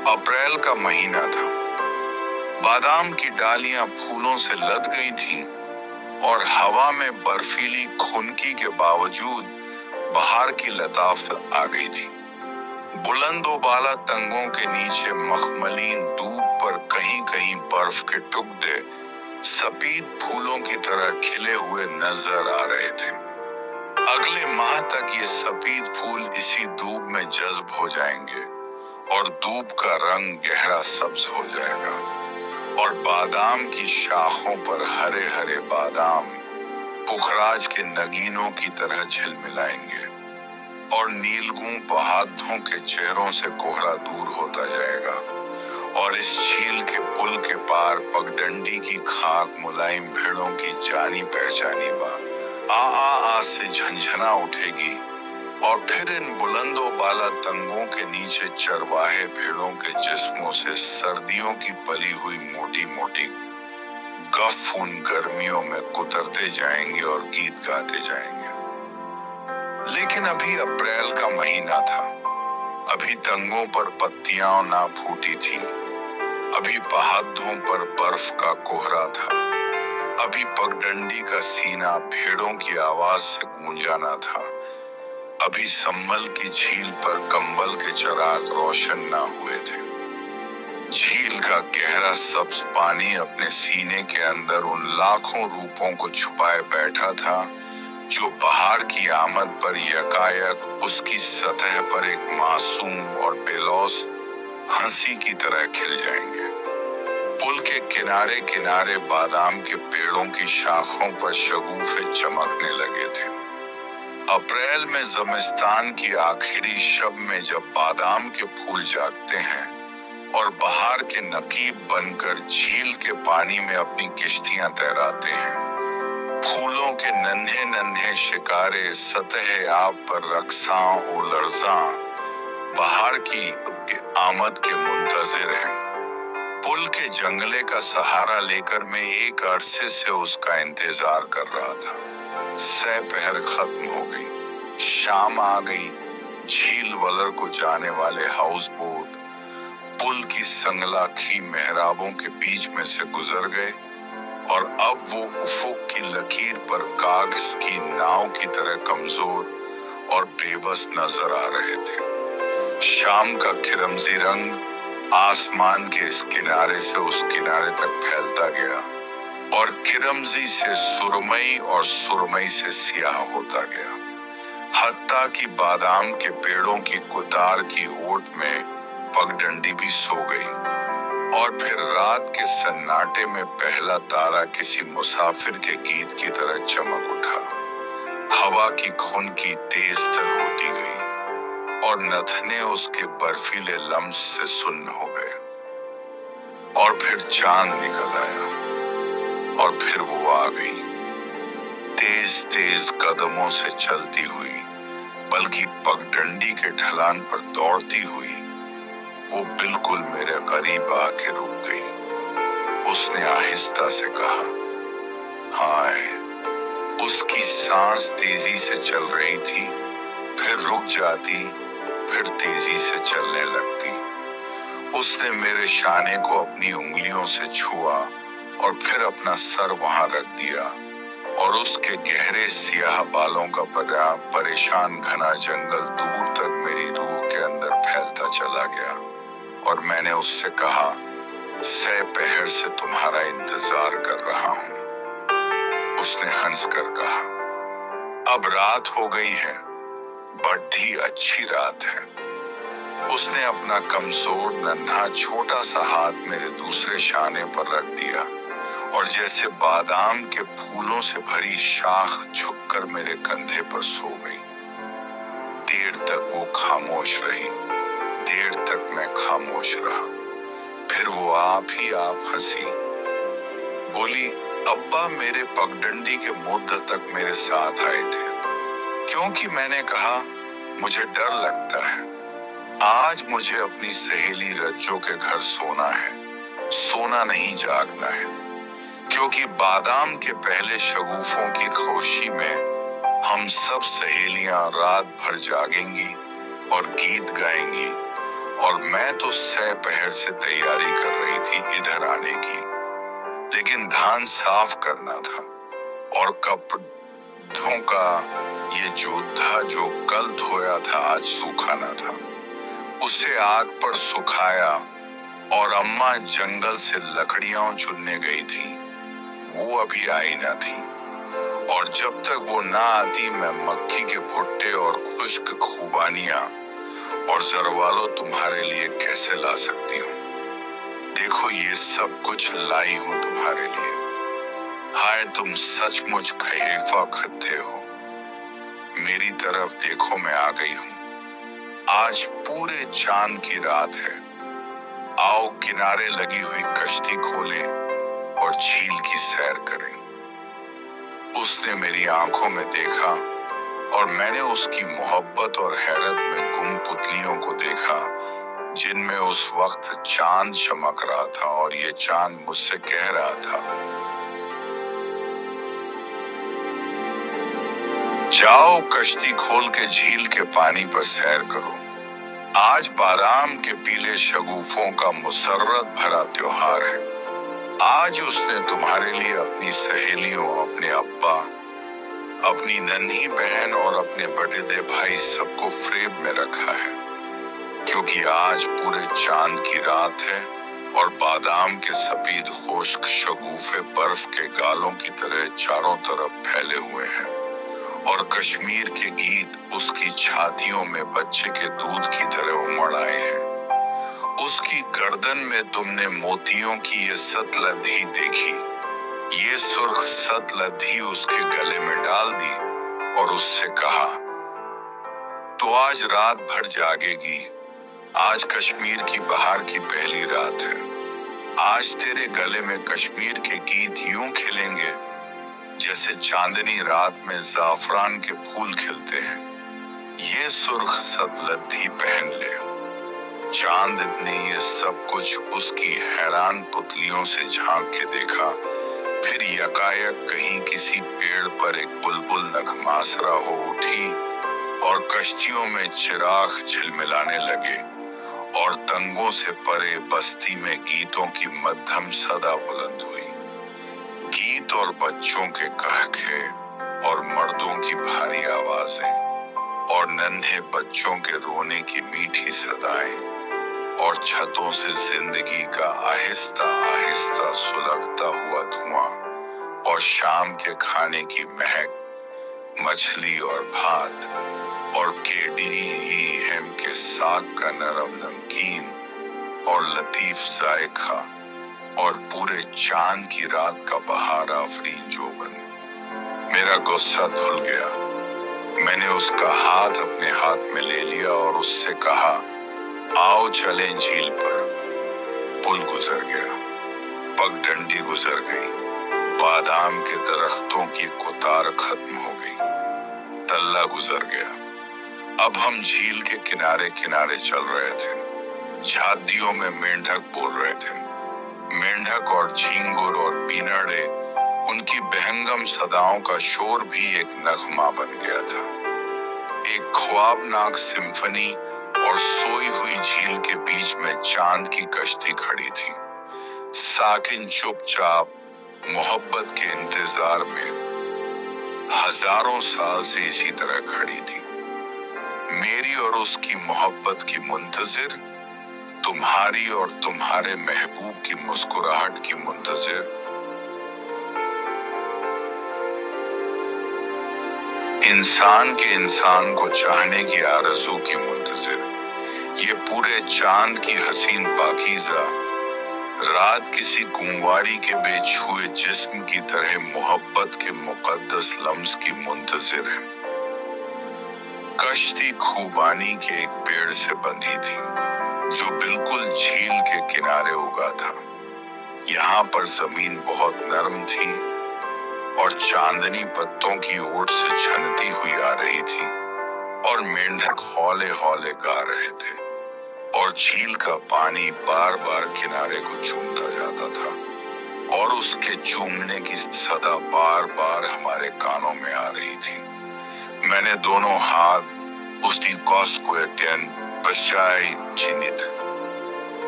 अप्रैल का महीना था। बादाम की डालियां फूलों से लद गई थीं और हवा में बर्फीली खुनकी के बावजूद बहार की लताफत आ गई थी। बुलंदोबाला तंगों के नीचे मखमलीन दूब पर कहीं कहीं बर्फ के टुकड़े सफेद फूलों की तरह खिले हुए नजर आ रहे थे। अगले माह तक ये सफेद फूल इसी दूब में जज्ब हो जाएंगे और दूब का रंग गहरा सब्ज हो जाएगा और बादाम की शाखों पर हरे हरे बादाम पुखराज के नगीनों की तरह झिलमिलाएंगे और नीलगूं पहाड़ों के चेहरों से कोहरा दूर होता जाएगा और इस झील के पुल के पार पगडंडी की खाक मुलायम भेड़ों की जानी पहचानी आ से झंझना उठेगी और फिर इन बुलंदो बाला तंगों के नीचे चरवाहे भेड़ों के जिस्मों से सर्दियों की पली हुई मोटी मोटी गफ उन गर्मियों में कुतरते जाएंगे और गीत गाते जाएंगे। लेकिन अभी अप्रैल का महीना था। अभी तंगों पर पत्तियां ना फूटी थी। अभी पहाड़ों पर बर्फ का कोहरा था। अभी पगडंडी का सीना भेड़ों की आवाज से गूंजा ना था। अभी सम्मल की झील पर कंबल के चिराग रोशन ना हुए थे। झील का गहरा सब्ज पानी अपने सीने के अंदर उन लाखों रूपों को छुपाए बैठा था जो बहार की आमद पर यकायक उसकी सतह पर एक मासूम और बेलौस हंसी की तरह खिल जाएंगे। पुल के किनारे किनारे बादाम के पेड़ों की शाखों पर शगुफे चमकने लगे थे। अप्रैल में ज़मिस्तान की आखिरी शब में जब बादाम के फूल जागते हैं और बहार के नकीब बनकर झील के पानी में अपनी किश्तियां तैराते हैं, फूलों के नन्हे नन्हे शिकारे सतह आब पर रक्सां और लर्जां बहार की आमद के मुंतजिर हैं। पुल के जंगले का सहारा लेकर मैं एक अरसे से उसका इंतजार कर रहा था। सपहर खत्म हो गई, शाम आ गई। झील वलर को जाने वाले हाउस बोट पुल की संगलाखी मेहराबों के बीच में से गुजर गए और अब वो उफुक की लकीर पर कागज की नाव की तरह कमजोर और बेबस नजर आ रहे थे। शाम का किरमजी रंग आसमान के इस किनारे से उस किनारे तक फैलता गया और किरमजी से सुरमई और सुरमई से सियाह होता गया। हत्ता कि बादाम के पेड़ों की कुतार की ओट में पगडंडी भी सो गई और फिर रात के सन्नाटे में पहला तारा किसी मुसाफिर के गीत की तरह चमक उठा। हवा की खून की तेज तर होती गई और नथने उसके बर्फीले लम्स से सुन्न हो गए और फिर चांद निकल आया और फिर वो आ गई, तेज तेज कदमों से चलती हुई, बल्कि पगडंडी के ढलान पर दौड़ती हुई। वो बिल्कुल मेरे करीब आके रुक गई। उसने आहिस्ता से कहा, हाय। उसकी सांस तेजी से चल रही थी, फिर रुक जाती, फिर तेजी से चलने लगती। उसने मेरे शाने को अपनी उंगलियों से छुआ और फिर अपना सर वहां रख दिया और उसके गहरे सियाह बालों का परेशान घना जंगल दूर तक मेरी रूह के अंदर फैलता चला गया और मैंने उससे कहा, सपहर से तुम्हारा इंतजार कर रहा हूं। उसने हंसकर कहा, अब रात हो गई है, बड़ी अच्छी रात है। उसने अपना कमजोर नन्हा छोटा सा हाथ मेरे दूसरे शाने पर रख दिया और जैसे बादाम के फूलों से भरी शाख झुककर मेरे कंधे पर सो गई। देर तक वो खामोश रही, देर तक मैं खामोश रहा। फिर वो आप हंसी, बोली, अब्बा मेरे पगडंडी के मुद्दत तक मेरे साथ आए थे क्योंकि मैंने कहा मुझे डर लगता है। आज मुझे अपनी सहेली रज्जो के घर सोना है, सोना नहीं जागना है, क्योंकि बादाम के पहले शगुफों की खुशी में हम सब सहेलियां रात भर जागेंगी और गीत गाएंगी और मैं तो सह पहर से तैयारी कर रही थी इधर आने की, लेकिन धान साफ करना था और कपड़ों का ये जोधा जो कल धोया था आज सुखाना था। उसे आग पर सुखाया और अम्मा जंगल से लकड़ियां चुनने गई थी, वो अभी आई ना थी। और जब तक वो ना आती मैं मक्की के भुट्टे और खुश्क खुबानियां और जरवालो तुम्हारे लिए कैसे ला सकती हूँ। देखो ये सब कुछ लाई हूँ तुम्हारे लिए। हाय तुम सचमुच खहेफा खद्दे हो। मेरी तरफ देखो मैं आ गई हूँ। आज पूरे चांद की रात है। आओ किनारे लगी हुई कश्ती खोलें और झील की सैर करें। उसने मेरी आंखों में देखा और मैंने उसकी मोहब्बत और हैरत में गुम पुतलियों को देखा, जिनमें उस वक्त चांद चमक रहा था और ये चांद मुझसे कह रहा था, जाओ कश्ती खोल के झील के पानी पर सैर करो। आज बादाम के पीले शगुफों का मुसर्रत भरा त्योहार है। आज उसने तुम्हारे लिए अपनी सहेलियों, अपने अब्बा, अपनी नन्ही बहन और अपने बड़े भाई सबको फ्रेम में रखा है, क्योंकि आज पूरे चांद की रात है और बादाम के सफेद खुश्क शगुफे बर्फ के गालों की तरह चारों तरफ फैले हुए हैं और कश्मीर के गीत उसकी छातियों में बच्चे के दूध की तरह उमड़ आए हैं। उसकी गर्दन में तुमने मोतियों की ये सतलद्दी देखी, ये सुर्ख सतलद्दी उसके गले में डाल दी और उससे कहा, तो आज रात भर जागेगी। आज कश्मीर की बहार की पहली रात है। आज तेरे गले में कश्मीर के गीत यूं खिलेंगे जैसे चांदनी रात में जाफरान के फूल खिलते हैं। ये सुर्ख सतलद्दी पहन ले। चांद ने ये सब कुछ उसकी हैरान पुतलियों से झांक के देखा, फिर यकायक कहीं किसी पेड़ पर एक बुलबुल नगमासरा हो उठी और कश्तियों में चिराग झिलमिलाने लगे और तंगों से परे बस्ती में गीतों की मध्यम सदा बुलंद हुई। गीत और बच्चों के कहके और मर्दों की भारी आवाजें और नन्हे बच्चों के रोने की मीठी सदाएं और छतों से जिंदगी का आहिस्ता आहिस्ता सुलगता हुआ धुआं और शाम के खाने की महक, मछली और भात और केडीएम के साग का नरम नमकीन और लतीफ जायका और पूरे चांद की रात का बहार आफरीन जोबन। मेरा गुस्सा धुल गया। मैंने उसका हाथ अपने हाथ में ले लिया और उससे कहा, आओ चलें झील पर। पुल गुजर गया, पगडंडी गुजर गई, बादाम के दरख्तों की कुतार खत्म हो गई, तल्ला गुजर गया। अब हम झील के किनारे किनारे चल रहे थे। झादियों में मेंढक बोल रहे थे। मेंढक और झींगुर और पीनड़े, उनकी बेहंगम सदाओं का शोर भी एक नगमा बन गया था, एक ख्वाबनाक सिम्फनी। और सोई हुई झील के बीच में चांद की कश्ती खड़ी थी, साकिन चुपचाप मोहब्बत के इंतजार में हजारों साल से इसी तरह खड़ी थी, मेरी और उसकी मोहब्बत की मुंतजिर, तुम्हारी और तुम्हारे महबूब की मुस्कुराहट की मुंतजिर। इंसान के इंसान को चाहने की आरज़ू की मुंतजिर। ये पूरे चांद की हसीन पाकीज़ा रात किसी कुंवारी के बेछुए जिस्म की तरह मोहब्बत के मुकद्दस लम्स की मुंतजिर है। कश्ती खूबानी के एक पेड़ से बंधी थी जो बिल्कुल झील के किनारे उगा था। यहाँ पर जमीन बहुत नरम थी और चांदनी पत्तों की ओट से छनती हुई आ रही थी और मेंढक हौले हौले गा रहे थे और झील का पानी बार बार किनारे को चूमता जाता था और उसके चूमने की सदा बार बार हमारे कानों में आ रही थी। मैंने दोनों हाथ उसकी कॉस्क्वेटियन बचाई चीनी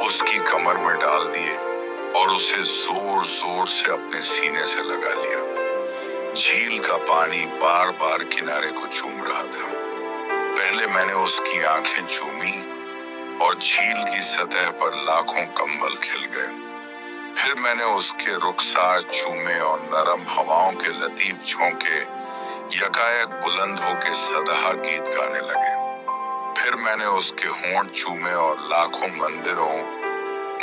उसकी कमर में डाल दिए और उसे जोर जोर से अपने सीने से लगा लिया। झील का पानी बार बार किनारे को चूम रहा था। पहले मैंने उसकी आंखें चूमी और झील की सतह पर लाखों कंबल खिल गए। फिर मैंने उसके रुखसार चूमे और नरम हवाओं के लतीफ झोंके यकायक बुलंद होके सदा गीत गाने लगे। फिर मैंने उसके होंठ चूमे और लाखों मंदिरों,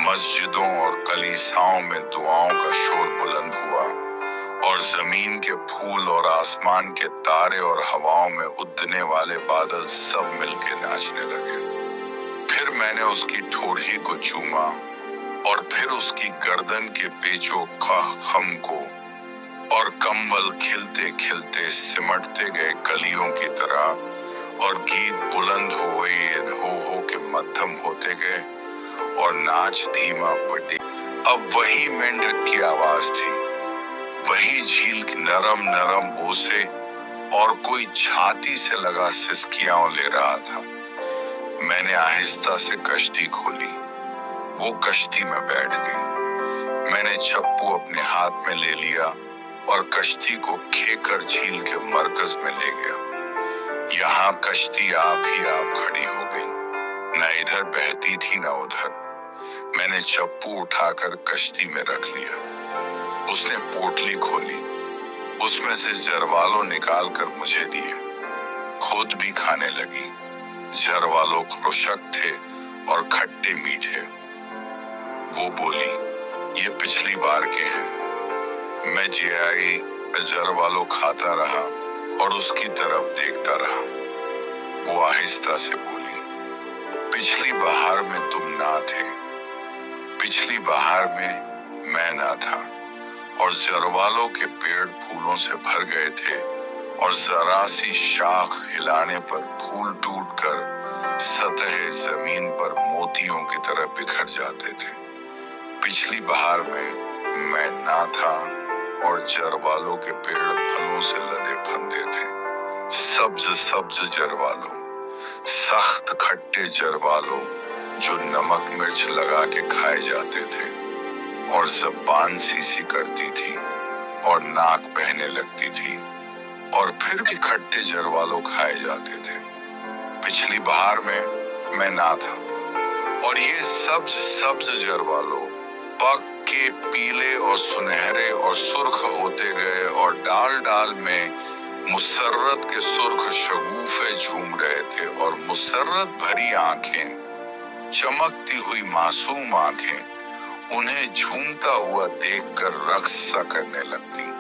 मस्जिदों और कलीसियाओं में दुआओं का शोर बुलंद हुआ और जमीन के फूल और आसमान के तारे और हवाओं में उड़ने वाले बादल सब मिलके नाचने लगे। फिर मैंने उसकी ठोड़ी को चूमा और फिर उसकी गर्दन के पेचों खम को, और कंबल खिलते खिलते सिमटते गए कलियों की तरह और गीत बुलंद हो के मध्यम होते गए और नाच धीमा पड़ी। अब वही मेंढक की आवाज थी, वही झील की नरम नरम बोसे और कोई छाती से लगा सिसकियां ले रहा था। मैंने आहिस्ता से कश्ती खोली, वो कश्ती में बैठ गई। मैंने चप्पू अपने हाथ में ले लिया और कश्ती को खेकर झील के मरकज में ले गया। यहाँ कश्ती आप ही आप खड़ी हो गई, न इधर बहती थी न उधर। मैंने चप्पू उठाकर कश्ती में रख लिया। उसने पोटली खोली, उसमें से जरवालो निकाल कर मुझे दिए। खुद भी खाने लगी। जरवालो खुशक थे और खट्टे मीठे। वो बोली, ये पिछली बार के हैं। मैं जियाई जरवालो खाता रहा और उसकी तरफ देखता रहा। वो आहिस्ता से बोली, पिछली बहार में तुम ना थे, पिछली बहार में मैं ना था और जरवालों के पेड़ फूलों से भर गए थे और जरा सी शाख हिलाने पर फूल टूटकर सतह जमीन पर मोतियों की तरह बिखर जाते थे। पिछली बहार में मैं ना था और जरवालों के पेड़ फलों से लदे फंदे थे। सब्ज सब्ज जरवालो, सख्त खट्टे जरवालो जो नमक मिर्च लगा के खाए जाते थे और ज़बान सी करती थी और नाक बहने लगती थी और फिर भी खट्टे जरवालो खाए जाते थे। पिछली बहार में मैं ना था और ये सब्ज सब्ज जरवालो पक के पीले और सुनहरे और सुर्ख होते गए और डाल डाल में मुसर्रत के सुर्ख शगुफे झूम रहे थे और मुसर्रत भरी आंखें, चमकती हुई मासूम आंखें उन्हें झूमता हुआ देखकर रक्स सा करने लगती।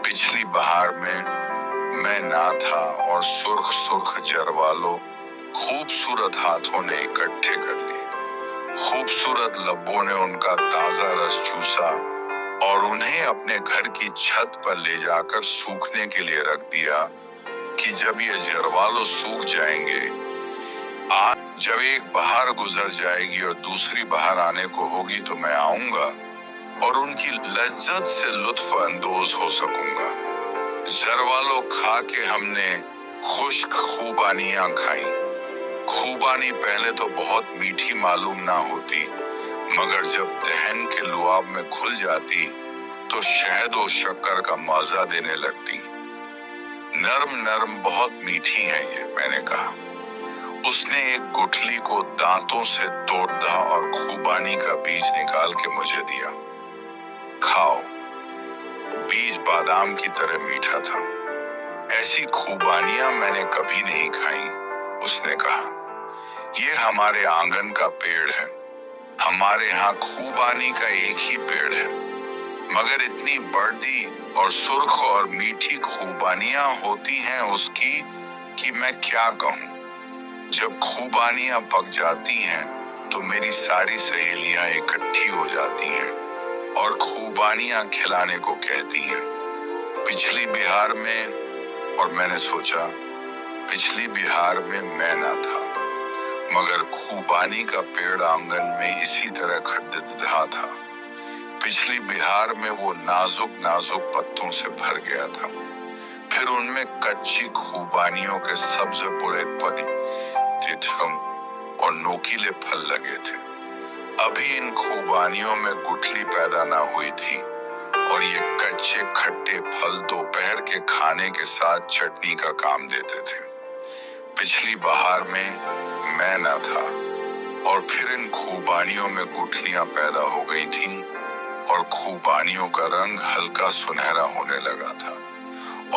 पिछली बहार में मैं ना था और सुर्ख सुर्ख जरवालो खूबसूरत हाथों ने इकट्ठे कर लिए। खूबसूरत लब्बों ने उनका ताजा रस चूसा और उन्हें अपने घर की छत पर ले जाकर सूखने के लिए रख दिया कि जब ये जरवालो सूख जाएंगे, जब एक बहार गुजर जाएगी और दूसरी बहार आने को होगी तो मैं आऊंगा और उनकी लज्जत से लुत्फ अंदोज हो सकूंगा। जरवालो खा के हमने खुश्क खूबानियां खाई। खूबानी पहले तो बहुत मीठी मालूम ना होती, मगर जब दहन के लुआब में घुल जाती तो शहद और शक्कर का मजा देने लगती। नरम नरम बहुत मीठी है ये, मैंने कहा। उसने एक गुठली को दांतों से तोड़ा और खूबानी का बीज निकाल के मुझे दिया। खाओ। बीज बादाम की तरह मीठा था। ऐसी खूबानियां मैंने कभी नहीं खाई, उसने कहा। ये हमारे आंगन का पेड़ है। हमारे यहाँ खूबानी का एक ही पेड़ है, मगर इतनी बड़ी और सुर्ख और मीठी खूबानियां होती हैं उसकी कि मैं क्या कहूँ। जब खूबानियां पक जाती हैं तो मेरी सारी सहेलियां इकट्ठी हो जाती हैं और खूबानियां खिलाने को कहती हैं। पिछली बिहार में, और मैंने सोचा पिछली बिहार में मैं ना था, मगर खूबानी का पेड़ आंगन में इसी तरह खड़ददा था। पिछली बिहार में वो नाजुक नाजुक पत्तों से भर गया था। फिर उनमें कच्ची खूबानियों के सब्ज बुरे पत्ते थे और नोकीले फल लगे थे। अभी इन खूबानियों में गुठली पैदा ना हुई थी और ये कच्चे खट्टे फल दोपहर के खाने के साथ चटनी का काम देते थे। पिछली बहार में मैं न था और फिर इन खूबानियों में गुठलियां पैदा हो गई थीं और खूबानियों का रंग हल्का सुनहरा होने लगा था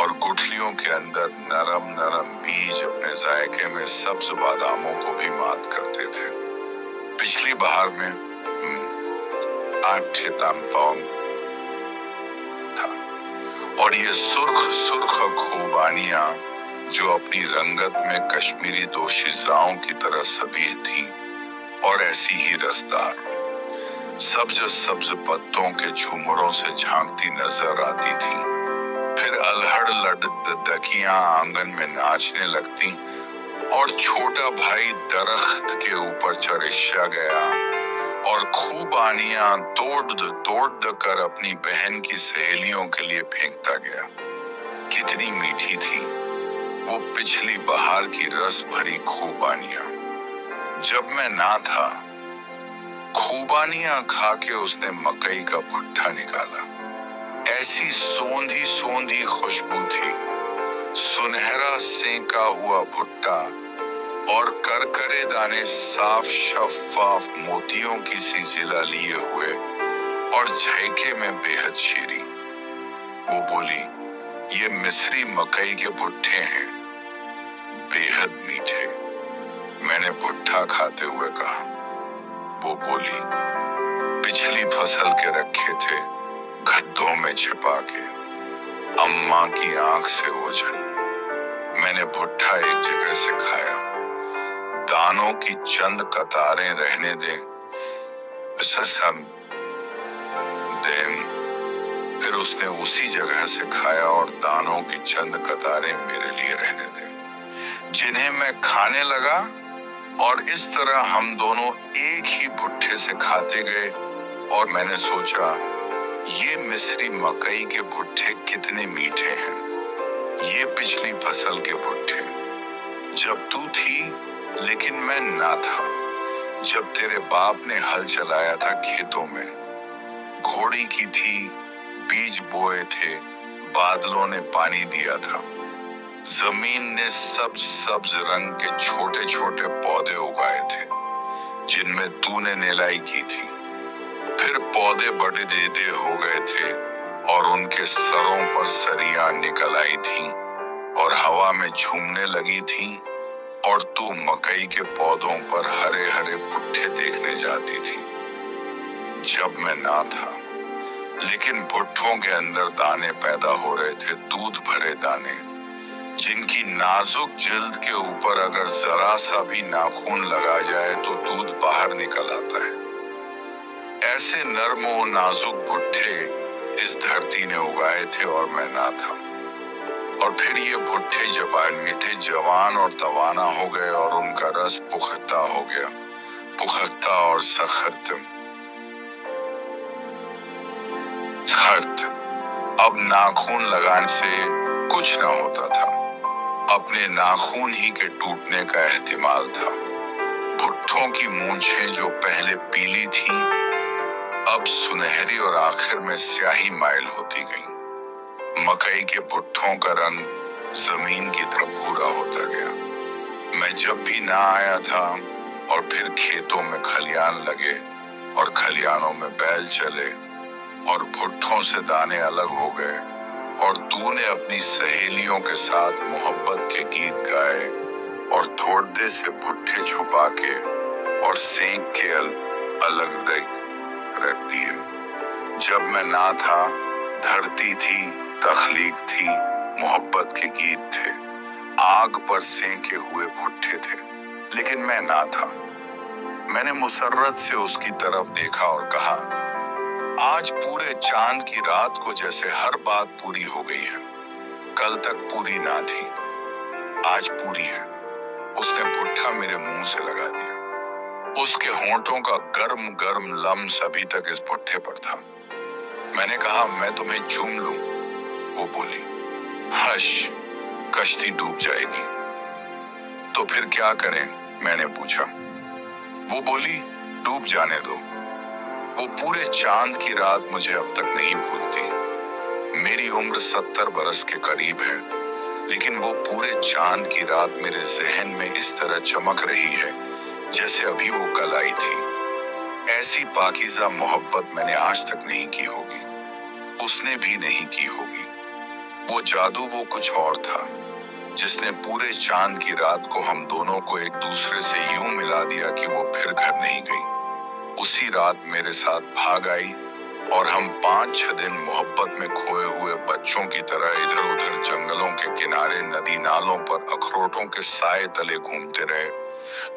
और गुठलियों के अंदर नरम नरम बीज अपने जायके में सब्ज बादामों को भी मात करते थे। पिछली बहार में आठ तांपांग था और ये सुर्ख सुर्ख खूबानियां जो अपनी रंगत में कश्मीरी दोशीज़ाओं की तरह सभी थीं और ऐसी ही रसदार, सब्ज सब्ज पत्तों के झूमरों से झांकती नजर आती थी। फिर अल्हड़ लड़कियां आंगन में नाचने लगती और छोटा भाई दरख्त के ऊपर चढ़ा गया और खूबानियां तोड़ कर अपनी बहन की सहेलियों के लिए फेंकता गया। कितनी मीठी थी वो पिछली बहार की रस भरी खूबानियां। जब मैं ना था, खूबानियां खा के उसने मकई का भुट्टा निकाला। ऐसी सोंधी सोंधी खुशबू थी, सुनहरा सेंका हुआ भुट्टा और करकरे दाने साफ शफाफ मोतियों की सी जिला लिए हुए और झैके में बेहद शीरी। वो बोली, ये मिस्री मकई के भुट्टे हैं, बेहद मीठे। मैंने भुट्टा खाते हुए कहा। वो बोली, पिछली फसल के रखे थे गड्ढों में छिपा के, अम्मा की आंख से ओझल। मैंने भुट्टा एक जगह से खाया, दानों की चंद कतारें रहने दे फिर उसने उसी जगह से खाया और दानों की चंद कतारें मेरे लिए रहने दे, जिन्हें मैं खाने लगा और इस तरह हम दोनों एक ही भुट्टे से खाते गए। और मैंने सोचा, ये मिस्री मकई के भुट्टे कितने मीठे हैं, ये पिछली फसल के भुट्टे, जब तू थी लेकिन मैं ना था, जब तेरे बाप ने हल चलाया था खेतों में, घोड़ी की थी, बीज बोए थे, बादलों ने पानी दिया था, जमीन ने सब्ज सब्ज रंग के छोटे छोटे पौधे उगाए थे जिनमें तूने निलाई की थी। फिर पौधे बड़े देदे हो गए थे और उनके सरों पर सरियां निकल आई थीं और हवा में झूमने लगी थीं और तू मकई के पौधों पर हरे हरे भुट्टे देखने जाती थी। जब मैं ना था, लेकिन भुट्टों के अंदर दाने पैदा हो रहे थे, दूध भरे दाने, जिनकी नाजुक जिल्द के ऊपर अगर जरा सा भी नाखून लगा जाए तो दूध बाहर निकल आता है। ऐसे नर्म और नाजुक भुट्टे इस धरती ने उगाए थे और मैं ना था। और फिर ये भुट्टे मीठे जवान और तवाना हो गए और उनका रस पुख्ता हो गया, पुख्ता और सख्त। अब नाखून लगाने से कुछ ना होता था, अपने नाखून ही के टूटने का एहतिमाल था। भुट्टों की मूंछें जो पहले पीली थीं, अब सुनहरी और आखिर में स्याही माइल होती गईं। मकई के भुट्टों का रंग जमीन की तरफ भूरा होता गया। मैं जब भी ना आया था और फिर खेतों में खलियान लगे और खलियानों में बैल चले और भुट्टों से दाने अलग हो गए और तूने अपनी सहेलियों के साथ मोहब्बत के गीत गाए और थोड़े से भुट्टे छुपा के और सेंक के अलग रख दिए। जब मैं ना था, धरती थी, तख्लीक थी, मोहब्बत के गीत थे, आग पर सेंके हुए भुट्टे थे, लेकिन मैं ना था। मैंने मुसर्रत से उसकी तरफ देखा और कहा, आज पूरे चांद की रात को जैसे हर बात पूरी हो गई है, कल तक पूरी ना थी, आज पूरी है। उसने भुट्टा मेरे मुंह से लगा दिया। उसके होंठों का गर्म गर्म लम्स अभी तक इस भुट्टे पर था। मैंने कहा, मैं तुम्हें चूम लूं। वो बोली, हश, कश्ती डूब जाएगी। तो फिर क्या करें? मैंने पूछा। वो बोली, डूब जाने दो। वो पूरे चांद की रात मुझे अब तक नहीं भूलती। मेरी उम्र 70 बरस के करीब है, लेकिन वो पूरे चांद की रात मेरे जहन में इस तरह चमक रही है जैसे अभी वो कल आई थी। ऐसी पाकीज़ा मोहब्बत मैंने आज तक नहीं की होगी, उसने भी नहीं की होगी। वो जादू, वो कुछ और था जिसने पूरे चांद की रात को हम दोनों को एक दूसरे से यूं मिला दिया कि वो फिर घर नहीं गई। उसी रात मेरे साथ भाग आई और हम 5-6 दिन मोहब्बत में खोए हुए बच्चों की तरह इधर उधर जंगलों के किनारे, नदी नालों पर, अखरोटों के साए तले घूमते रहे,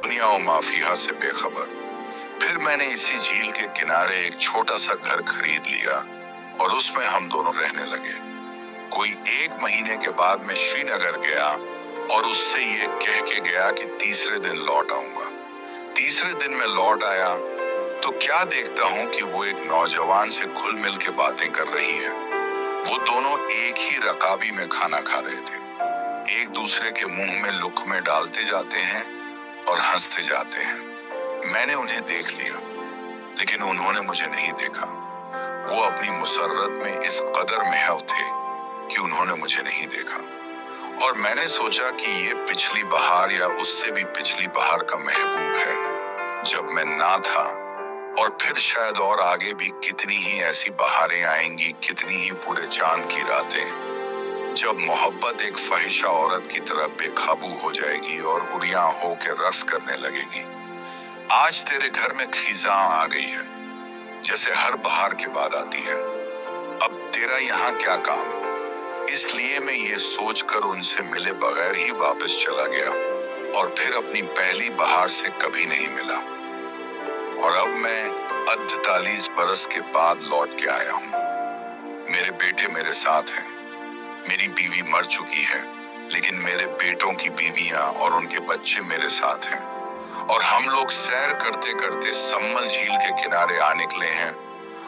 दुनिया और माफिया से बेखबर। फिर मैंने इसी झील के किनारे एक छोटा सा घर खरीद लिया और उसमें हम दोनों रहने लगे। कोई 1 महीने के बाद मैं श्रीनगर गया और उससे ये कह के गया कि तीसरे दिन लौट आऊंगा। तीसरे दिन मैं लौट आया तो क्या देखता हूँ कि वो एक नौजवान से घुल मिल के बातें कर रही है। वो दोनों एक ही रकाबी में खाना खा रहे थे, एक दूसरे के मुंह में लुक़्मे डालते जाते हैं और हंसते जाते हैं। मैंने उन्हें देख लिया, लेकिन उन्होंने मुझे नहीं देखा। वो अपनी मुसर्रत में इस कदर महव थे कि उन्होंने मुझे नहीं देखा। और मैंने सोचा कि ये पिछली बहार या उससे भी पिछली बहार का महबूब है, जब मैं ना था। और फिर शायद और आगे भी कितनी ही ऐसी बहारें आएंगी, कितनी ही पूरे चांद की रातें, जब मोहब्बत एक फहिशा औरत की तरह बेकाबू हो जाएगी और उड़ियां हो के रस करने लगेगी। आज तेरे घर में खिज़ां आ गई है, जैसे हर बहार के बाद आती है। अब तेरा यहाँ क्या काम? इसलिए मैं ये सोचकर उनसे मिले बगैर ही वापस चला गया और फिर अपनी पहली बहार से कभी नहीं मिला। और अब मैं 48 बरस के बाद लौट के आया हूँ। मेरे बेटे मेरे साथ हैं। मेरी बीवी मर चुकी है, लेकिन मेरे बेटों की बीवियां और उनके बच्चे मेरे साथ हैं। और हम लोग सैर करते करते सम्मल झील के किनारे आ निकले हैं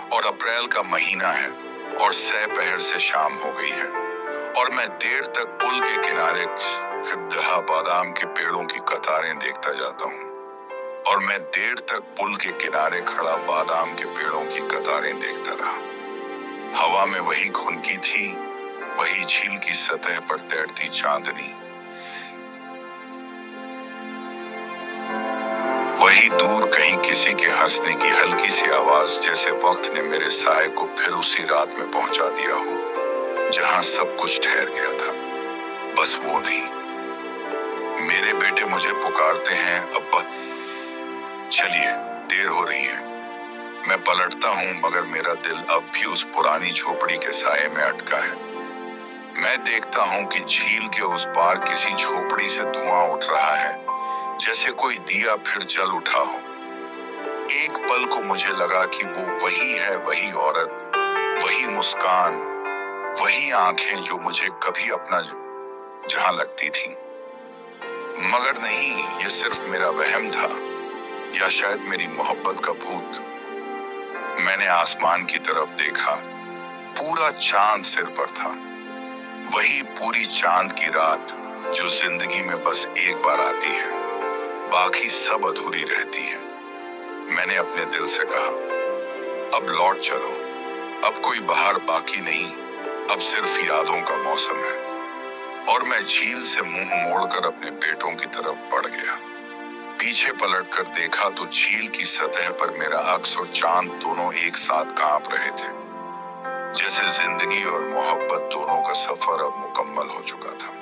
और अप्रैल का महीना है और सह पहर से शाम हो गई है। और मैं देर तक पुल के किनारे खिबदहा बादाम के पेड़ों की कतारें देखता जाता हूँ। और मैं देर तक पुल के किनारे खड़ा बादाम के पेड़ों की कतारें देखता रहा। हवा में वही खुनकी थी, वही झील की सतह पर तैरती चांदनी, वही दूर कहीं किसी के हंसने की हल्की सी आवाज, जैसे वक्त ने मेरे साए को फिर उसी रात में पहुंचा दिया हो जहां सब कुछ ठहर गया था, बस वो नहीं। मेरे बेटे मुझे पुकारते हैं, अब्बा चलिए, देर हो रही है। मैं पलटता हूँ, मगर मेरा दिल अब भी उस पुरानी झोपड़ी के साए में अटका है। मैं देखता हूँ कि झील के उस पार किसी झोपड़ी से धुआं उठ रहा है, जैसे कोई दिया फिर जल उठा हो। एक पल को मुझे लगा कि वो वही है, वही औरत, वही मुस्कान, वही आंखें जो मुझे कभी अपना जहां लगती थी। मगर नहीं, ये सिर्फ मेरा वहम था, या शायद मेरी मोहब्बत का भूत। मैंने आसमान की तरफ देखा, पूरा चांद सिर पर था। वही पूरी चांद की रात जो जिंदगी में बस एक बार आती है, बाकी सब अधूरी रहती है। मैंने अपने दिल से कहा, अब लौट चलो, अब कोई बहार बाकी नहीं, अब सिर्फ यादों का मौसम है। और मैं झील से मुंह मोड़कर अपने बेटों की तरफ बढ़ गया। पीछे पलटकर देखा तो झील की सतह पर मेरा अक्स और चांद दोनों एक साथ कांप रहे थे, जैसे जिंदगी और मोहब्बत दोनों का सफर अब मुकम्मल हो चुका था।